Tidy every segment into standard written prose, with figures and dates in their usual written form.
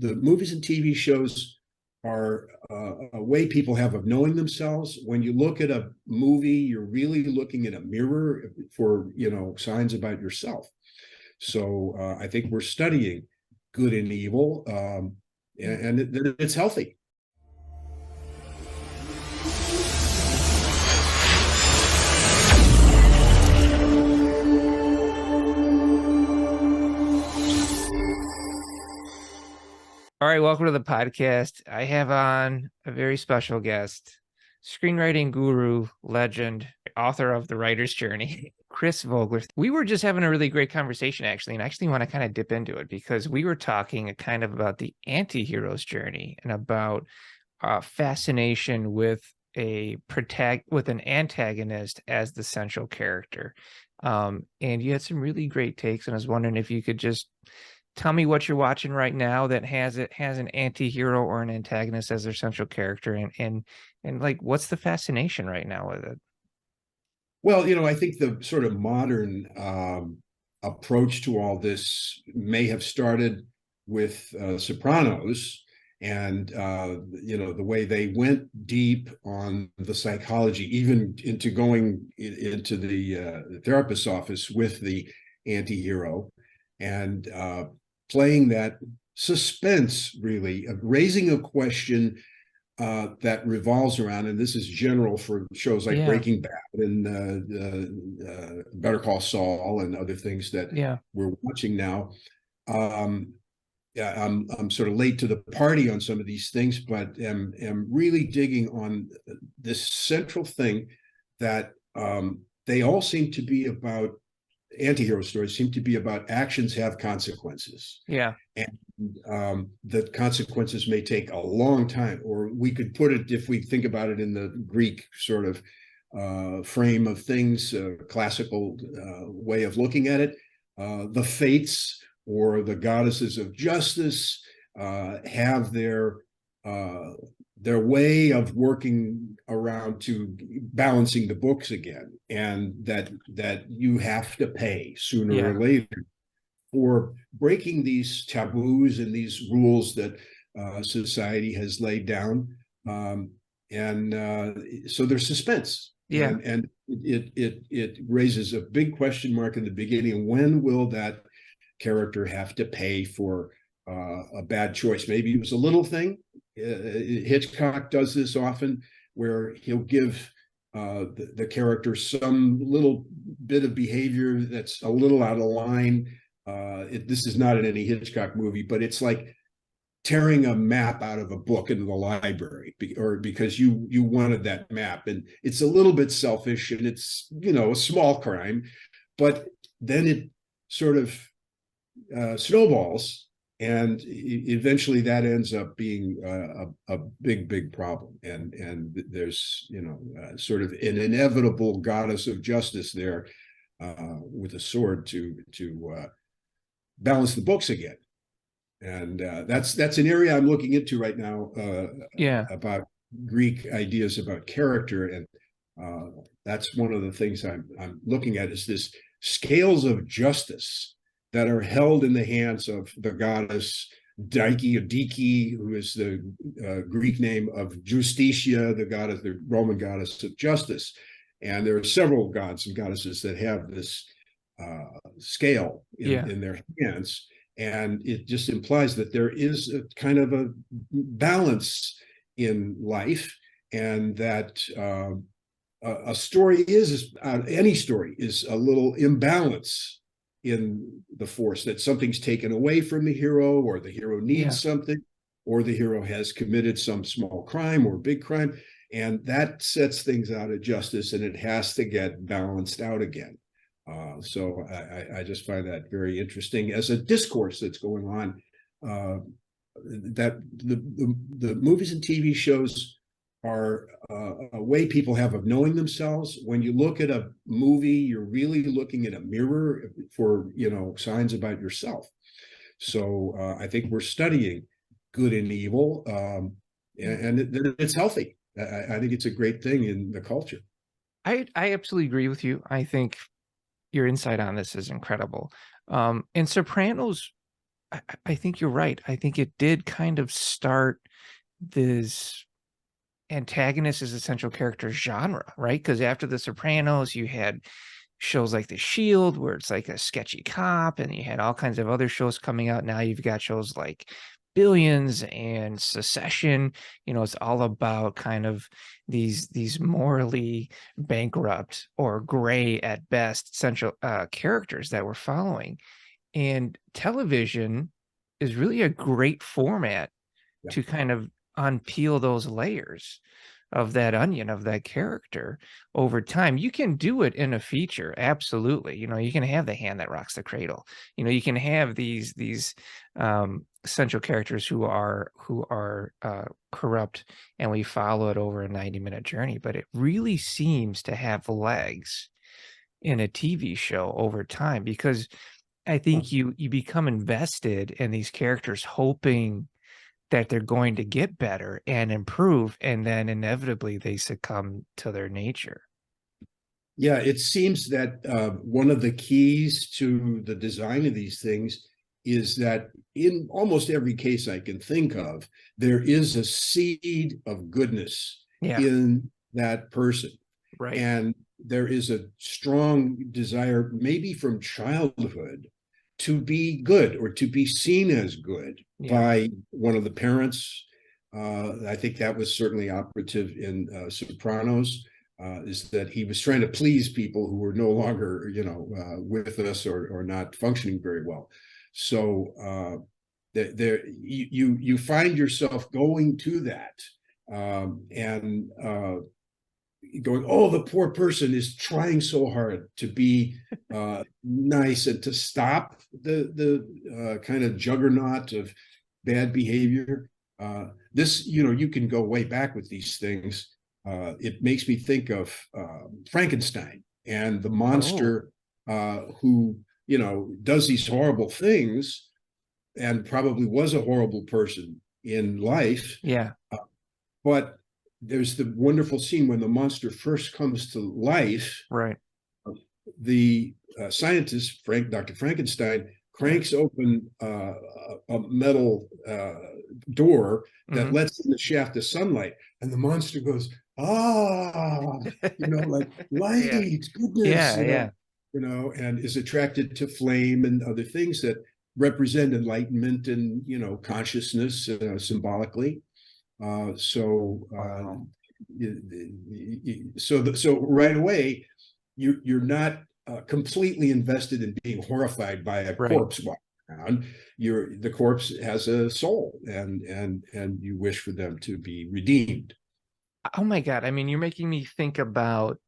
the movies and TV shows are a way people have of knowing themselves. When you look at a movie, you're really looking at a mirror for, signs about yourself. So I think we're studying good and evil, and it's healthy. All right, welcome to the podcast. I have on a very special guest, screenwriting guru, legend, author of The Writer's Journey, Chris Vogler. We were just having a really great conversation, actually, and I actually want to kind of dip into it because we were talking kind of about the antihero's journey and about fascination with an antagonist as the central character. And you had some really great takes, and I was wondering if you could just tell me what you're watching right now that has an anti-hero or an antagonist as their central character, and like, what's the fascination right now with it? Well, I think the sort of modern approach to all this may have started with Sopranos, and the way they went deep on the psychology, even into going into the therapist's office with the anti-hero, and playing that suspense, really, of raising a question that revolves around, and this is general for shows like Breaking Bad and Better Call Saul and other things that we're watching now. I'm sort of late to the party on some of these things, but am really digging on this central thing that they all seem to be about. Anti-hero stories seem to be about actions have consequences. And the consequences may take a long time, or we could put it, if we think about it in the Greek sort of frame of things, classical way of looking at it, the fates or the goddesses of justice have their way of working around to balancing the books again, and that you have to pay sooner or later for breaking these taboos and these rules that society has laid down. So there's suspense. And it raises a big question mark in the beginning. When will that character have to pay for a bad choice? Maybe it was a little thing. Hitchcock does this often, where he'll give the character some little bit of behavior that's a little out of line. This is not in any Hitchcock movie, but it's like tearing a map out of a book in the library, or because you wanted that map, and it's a little bit selfish, and it's a small crime, but then it sort of snowballs. And eventually that ends up being a big problem. And there's, sort of an inevitable goddess of justice there with a sword to balance the books again. And that's an area I'm looking into right now about Greek ideas about character. And that's one of the things I'm looking at, is this scales of justice that are held in the hands of the goddess Dike, who is the Greek name of Justitia, the Roman goddess of justice. And there are several gods and goddesses that have this scale in their hands. And it just implies that there is a kind of a balance in life, and that a story any story is a little imbalance in the force, that something's taken away from the hero, or the hero needs something, or the hero has committed some small crime or big crime, and that sets things out of justice, and it has to get balanced out again. So I just find that very interesting as a discourse that's going on, that the movies and TV shows are a way people have of knowing themselves. When you look at a movie, you're really looking at a mirror for, signs about yourself. So I think we're studying good and evil, and it's healthy. I think it's a great thing in the culture. I absolutely agree with you. I think your insight on this is incredible. In Sopranos, I think you're right. I think it did kind of start this antagonist as essential character genre, right? Because after The Sopranos, you had shows like The Shield, where it's like a sketchy cop, and you had all kinds of other shows coming out. Now you've got shows like Billions and Succession. It's all about kind of these morally bankrupt or gray at best central characters that we're following. And television is really a great format Yeah. to kind of unpeel those layers of that onion of that character over time. You can do it in a feature, absolutely. You can have the hand that rocks the cradle. You can have these central characters who are corrupt, and we follow it over a 90-minute journey. But it really seems to have legs in a TV show over time, because I think you become invested in these characters, hoping that they're going to get better and improve, and then inevitably they succumb to their nature. Yeah, it seems that one of the keys to the design of these things is that in almost every case I can think of, there is a seed of goodness Yeah, in that person. right. And there is a strong desire, maybe from childhood, to be good or to be seen as good Yeah. by one of the parents. I think that was certainly operative in Sopranos, is that he was trying to please people who were no longer, with us or not functioning very well. So you find yourself going to that, and going, oh, the poor person is trying so hard to be nice and to stop the kind of juggernaut of bad behavior. This, you can go way back with these things. It makes me think of Frankenstein and the Oh, monster who, does these horrible things and probably was a horrible person in life. yeah. But there's the wonderful scene when the monster first comes to life. Right. The scientist, Dr. Frankenstein, Yeah. cranks open a metal door that Hmm. lets in the shaft of sunlight, and the monster goes, ah, like Yeah. light, goodness, Yeah. Yeah. and is attracted to flame and other things that represent enlightenment and consciousness symbolically. So Wow. so right away, you're not completely invested in being horrified by a Right. corpse walking around. The corpse has a soul, and you wish for them to be redeemed. Oh my God. I mean, you're making me think about.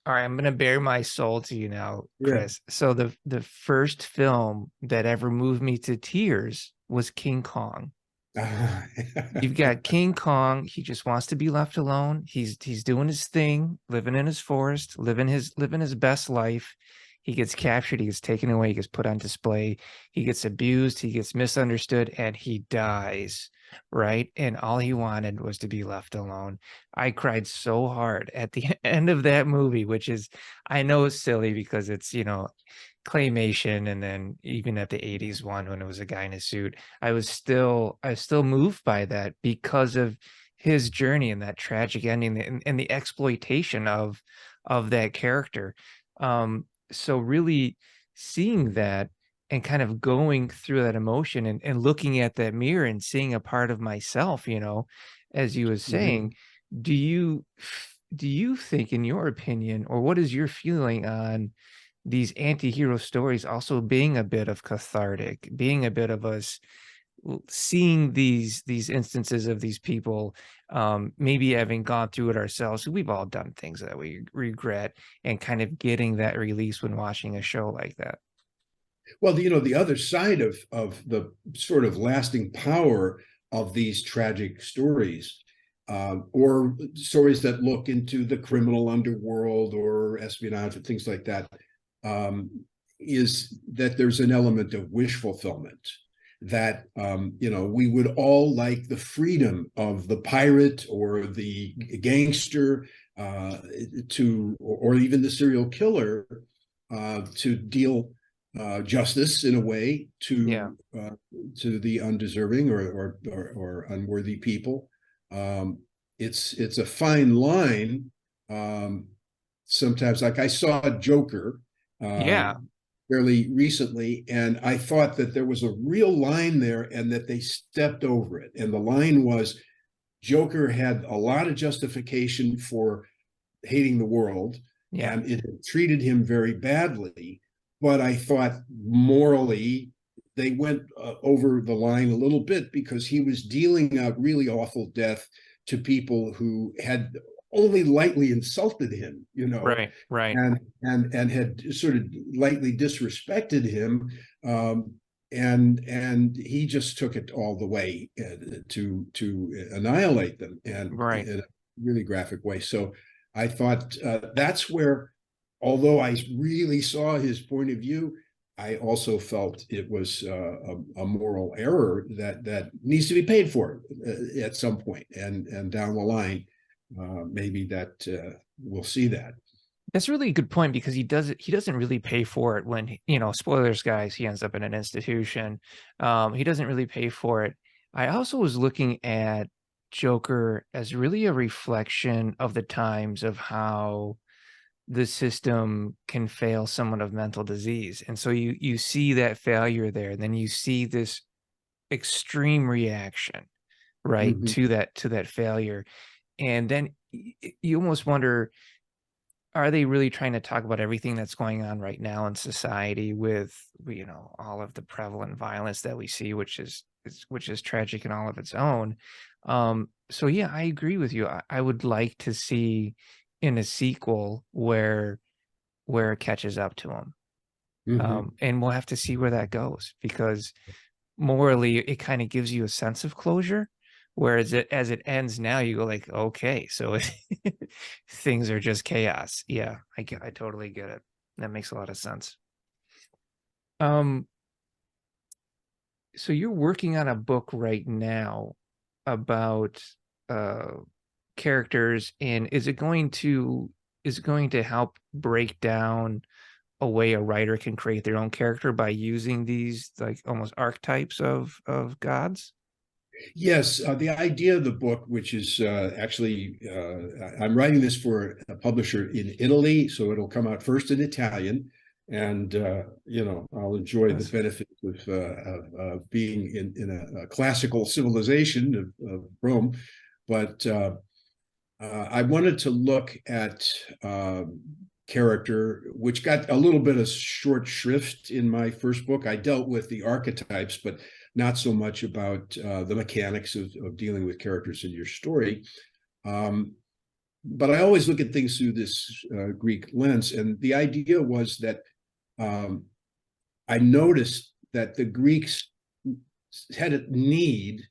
All right, I'm gonna bare my soul to you now, Yeah. Chris. So the first film that ever moved me to tears was King Kong. You've got King Kong. He just wants to be left alone. He's doing his thing, living in his forest, living his best life. He gets captured, he gets taken away, he gets put on display, he gets abused, he gets misunderstood, and he dies, right? And all he wanted was to be left alone. I cried so hard at the end of that movie, which is, I know it's silly because it's, claymation, and then even at the 80s one when it was a guy in a suit, I was still moved by that because of his journey and that tragic ending, and the exploitation of that character. So really seeing that and kind of going through that emotion, and looking at that mirror and seeing a part of myself, as you was Mhm. saying, do you think, in your opinion, or what is your feeling on these anti-hero stories also being a bit of cathartic, being a bit of us seeing these instances of these people, maybe having gone through it ourselves? We've all done things that we regret, and kind of getting that release when watching a show like that. Well, the other side of the sort of lasting power of these tragic stories, or stories that look into the criminal underworld or espionage and things like that, um, is that there's an element of wish fulfillment. That we would all like the freedom of the pirate or the gangster, or even the serial killer, to deal justice in a way Yeah. to the undeserving or unworthy people. It's a fine line. Sometimes, like I saw Joker Yeah. fairly recently, and I thought that there was a real line there and that they stepped over it. And the line was Joker had a lot of justification for hating the world, Yeah. and it had treated him very badly. But I thought morally, they went over the line a little bit because he was dealing out really awful death to people who had only lightly insulted him, Right. Right. and had sort of lightly disrespected him. And he just took it all the way to annihilate them, and Right. in a really graphic way. So I thought that's where, although I really saw his point of view, I also felt it was a moral error that needs to be paid for at some point, and down the line, maybe that we'll see that. That's really a good point because he doesn't really pay for it when spoilers, guys, he ends up in an institution. He doesn't really pay for it. I also was looking at Joker as really a reflection of the times of how the system can fail someone of mental disease. And so you see that failure there, and then you see this extreme reaction, right, Mm-hmm. to that failure. And then you almost wonder, are they really trying to talk about everything that's going on right now in society with, all of the prevalent violence that we see, which is tragic in all of its own? So yeah, I agree with you. I would like to see in a sequel where it catches up to him. Mm-hmm. And we'll have to see where that goes, because morally it kind of gives you a sense of closure, whereas as it ends now, you go like, okay, so things are just chaos. Yeah, I totally get it. That makes a lot of sense. um so you're working on a book right now about uh characters, and is it going to help break down a way a writer can create their own character by using these like almost archetypes of gods? Yes, the idea of the book, which is actually, I'm writing this for a publisher in Italy, so it'll come out first in Italian, and I'll enjoy the Yes. benefits of being in a classical civilization of Rome. But I wanted to look at character, which got a little bit of short shrift in my first book. I dealt with the archetypes, but not so much about the mechanics of dealing with characters in your story. But I always look at things through this Greek lens. And the idea was that I noticed that the Greeks had a need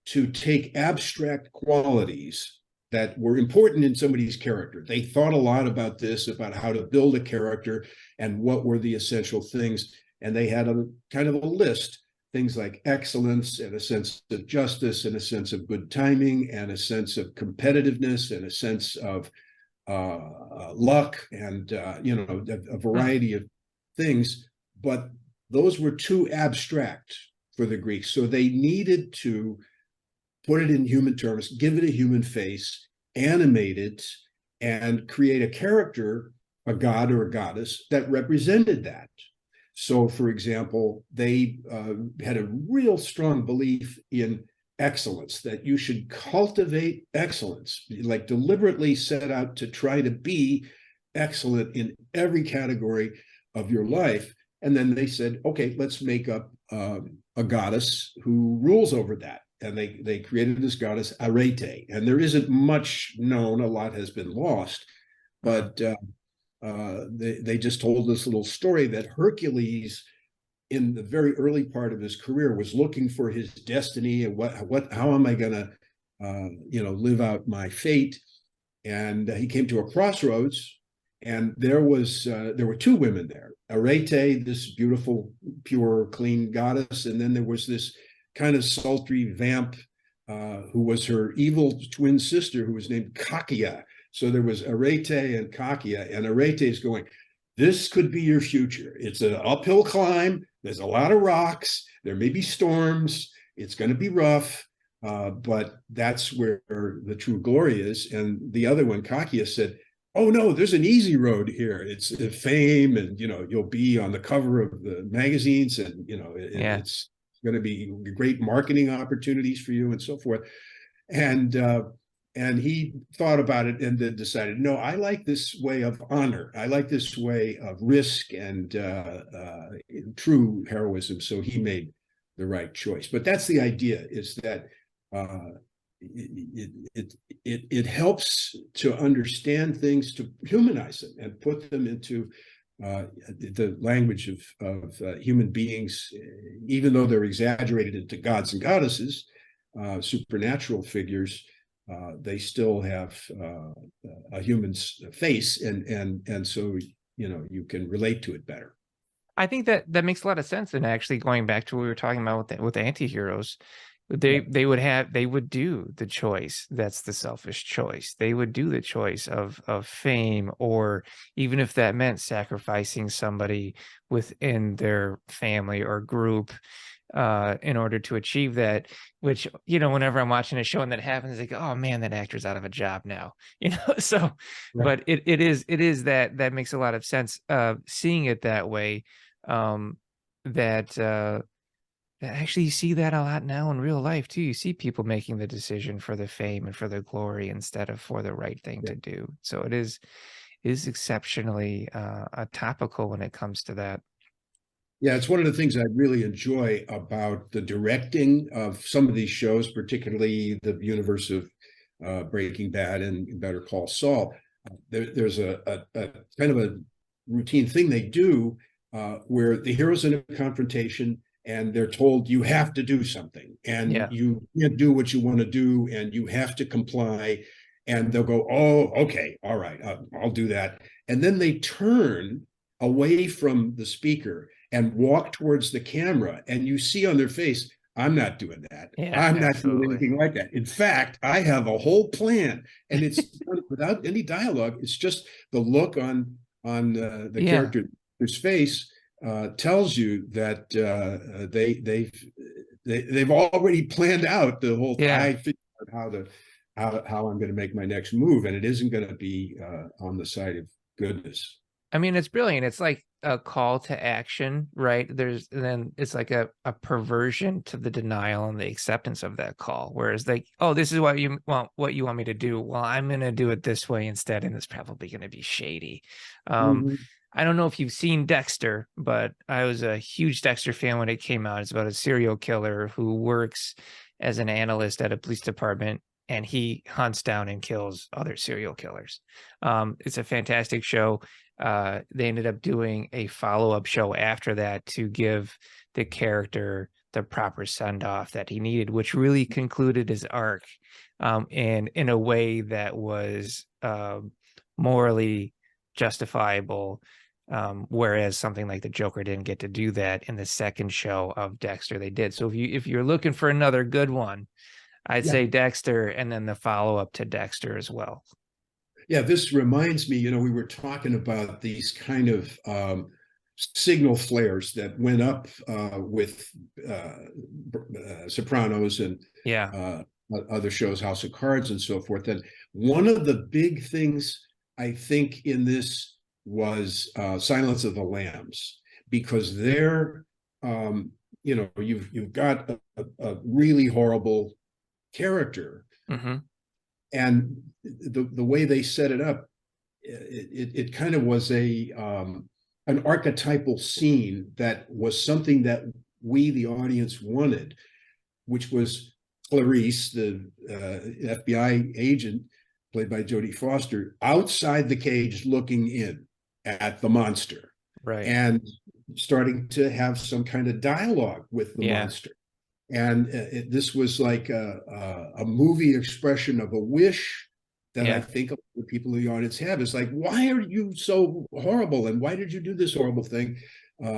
to take abstract qualities that were important in somebody's character. They thought a lot about this, about how to build a character and what were the essential things. And they had a kind of a list, things like excellence and a sense of justice and a sense of good timing and a sense of competitiveness and a sense of luck and, a Hmm. variety of things. But those were too abstract for the Greeks. So they needed to put it in human terms, give it a human face, animate it, and create a character, a god or a goddess, that represented that. So, for example, they had a real strong belief in excellence, that you should cultivate excellence, like deliberately set out to try to be excellent in every category of your life. And then they said, okay, let's make up a goddess who rules over that. And they created this goddess Arete. And there isn't much known, a lot has been lost, Hmm. but they just told this little story that Hercules, in the very early part of his career, was looking for his destiny and how am I going to live out my fate. And he came to a crossroads, and there were two women there, Arete, this beautiful, pure, clean goddess, and then there was this kind of sultry vamp who was her evil twin sister, who was named Kakia. So there was Arete and Kakia, and Arete is going, this could be your future. It's an uphill climb. There's a lot of rocks. There may be storms. It's going to be rough, but that's where the true glory is. And the other one, Kakia, said, oh no, there's an easy road here. It's fame, and you'll be on the cover of the magazines, and it's going to be great marketing opportunities for you and so forth. And he thought about it and then decided, no, I like this way of honor. I like this way of risk and true heroism. So he made the right choice. But that's the idea, is that it helps to understand things, to humanize them and put them into the language of human beings, even though they're exaggerated into gods and goddesses, supernatural figures. They still have a human's face, and so you can relate to it better. I think that makes a lot of sense. And actually, going back to what we were talking about with antiheroes, they would do the choice that's the selfish choice. They would do the choice of fame, or even if that meant sacrificing somebody within their family or group in order to achieve that. Which, whenever I'm watching a show and that happens, like, oh man, that actor's out of a job now. So right. But it is that makes a lot of sense, seeing it that way. That actually, you see that a lot now in real life too. You see people making the decision for the fame and for the glory instead of for the right thing to do. So it is exceptionally topical when it comes to that. Yeah, it's one of the things I really enjoy about the directing of some of these shows, particularly the universe of Breaking Bad and Better Call Saul. There's a kind of a routine thing they do where the hero's in a confrontation and they're told, you have to do something, and you can't do what you want to do, and you have to comply. And they'll go, oh, okay, all right, I'll do that. And then they turn away from the speaker and walk towards the camera, and you see on their face, I'm not doing that. I'm not doing anything like that. In fact, I have a whole plan, and it's without any dialogue. It's just the look on the character's face tells you that they've already planned out the whole thing. I figured out how I'm going to make my next move, and it isn't going to be on the side of goodness. I mean, it's brilliant. It's like a call to action, right? Then it's like a perversion to the denial and the acceptance of that call. Whereas like, oh, this is what you want me to do. Well, I'm going to do it this way instead. And it's probably going to be shady. I don't know if you've seen Dexter, but I was a huge Dexter fan when it came out. It's about a serial killer who works as an analyst at a police department, and he hunts down and kills other serial killers. It's a fantastic show. They ended up doing a follow-up show after that to give the character the proper send-off that he needed, which really concluded his arc and in a way that was morally justifiable, whereas something like the Joker didn't get to do that in the second show of Dexter. They did. So if you're looking for another good one, I'd say Dexter, and then the follow-up to Dexter as well. Yeah, this reminds me, we were talking about these kind of signal flares that went up with Sopranos and other shows, House of Cards and so forth. And one of the big things I think in this was Silence of the Lambs, because there, you've got a really horrible character. And the way they set it up, it kind of was an archetypal scene that was something that we, the audience, wanted, which was Clarice, the FBI agent played by Jodie Foster, outside the cage looking in at the monster, and starting to have some kind of dialogue with the monster. And this was like a movie expression of a wish that I think a lot of people in the audience have. It's like, why are you so horrible? And why did you do this horrible thing? Get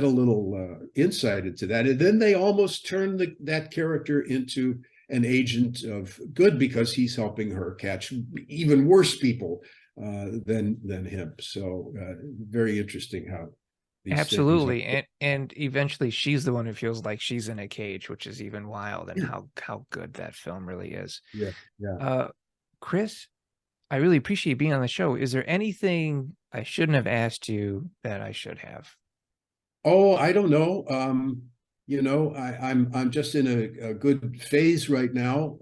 a little insight into that. And then they almost turn that character into an agent of good, because he's helping her catch even worse people than him. So very interesting how these Absolutely. things And eventually she's the one who feels like she's in a cage, which is even wild, and yeah, how good that film really is. yeah, yeah. Chris, I really appreciate you being on the show. Is there anything I shouldn't have asked you that I should have? Oh, I don't know. I'm just in a good phase right now.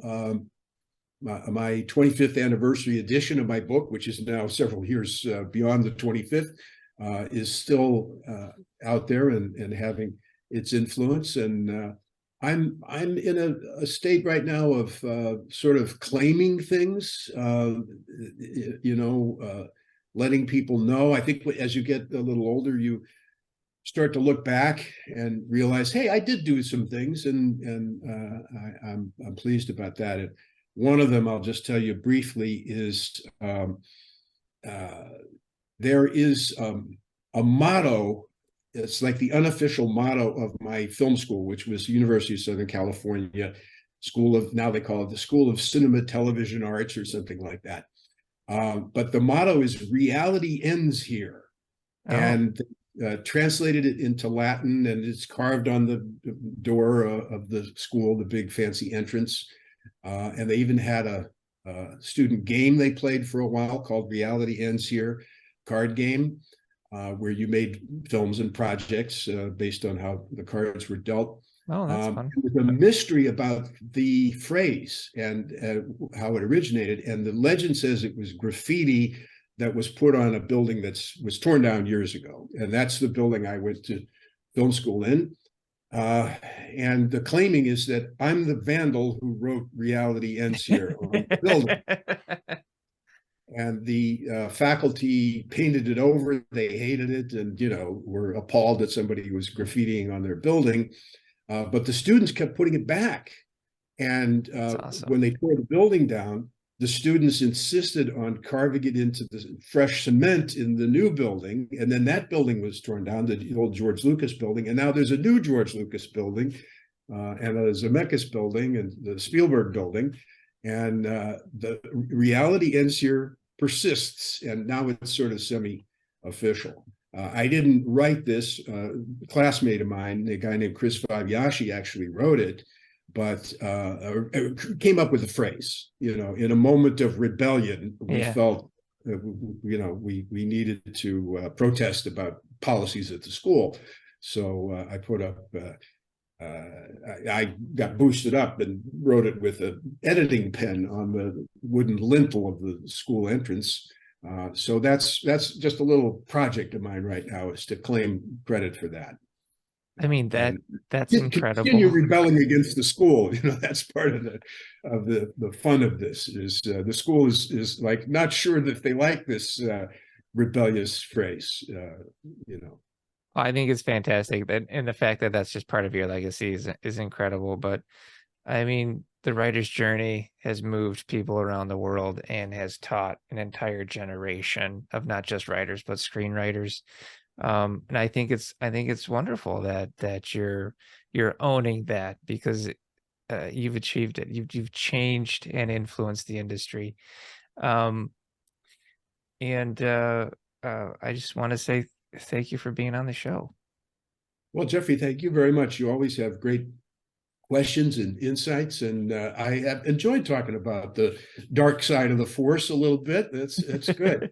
My 25th anniversary edition of my book, which is now several years beyond the 25th, is still out there and having its influence. And I'm in a state right now of sort of claiming things, letting people know. I think as you get a little older, you start to look back and realize, hey, I did do some things, and I'm pleased about that. And one of them, I'll just tell you briefly, is there is a motto. It's like the unofficial motto of my film school, which was University of Southern California School of, now they call it the School of Cinema, Television Arts, or something like that. But the motto is "Reality ends here," and translated it into Latin, and it's carved on the door of the school, the big fancy entrance. And they even had a student game they played for a while called Reality Ends Here, card game, where you made films and projects based on how the cards were dealt. Oh, that's fun. There's a mystery about the phrase and how it originated. And the legend says it was graffiti that was put on a building that was torn down years ago. And that's the building I went to film school in. And the claiming is that I'm the vandal who wrote "Reality Ends Here" on the building. And the faculty painted it over. They hated it and, were appalled that somebody was graffitiing on their building. But the students kept putting it back. And awesome. when they tore the building down, the students insisted on carving it into the fresh cement in the new building. And then that building was torn down, the old George Lucas building. And now there's a new George Lucas building and a Zemeckis building and the Spielberg building. And the Reality Ends Here persists. And now it's sort of semi-official. I didn't write this. A classmate of mine, a guy named Chris Fabiashi, actually wrote it, but came up with the phrase. In a moment of rebellion, we felt we needed to protest about policies at the school. So I put up. I got boosted up and wrote it with an editing pen on the wooden lintel of the school entrance. So that's just a little project of mine right now, is to claim credit for that. I mean, that's incredible. Continue rebelling against the school. That's part of the fun of this. Is the school is like not sure that they like this rebellious phrase. I think it's fantastic that, and the fact that that's just part of your legacy is incredible. But I mean, the writer's journey has moved people around the world and has taught an entire generation of not just writers but screenwriters. And I think it's wonderful that you're owning that, because you've achieved it. You've changed and influenced the industry. And I just want to say thank you for being on the show. Well, Geoffrey, thank you very much. You always have great questions and insights, and I have enjoyed talking about the dark side of the force a little bit. It's good.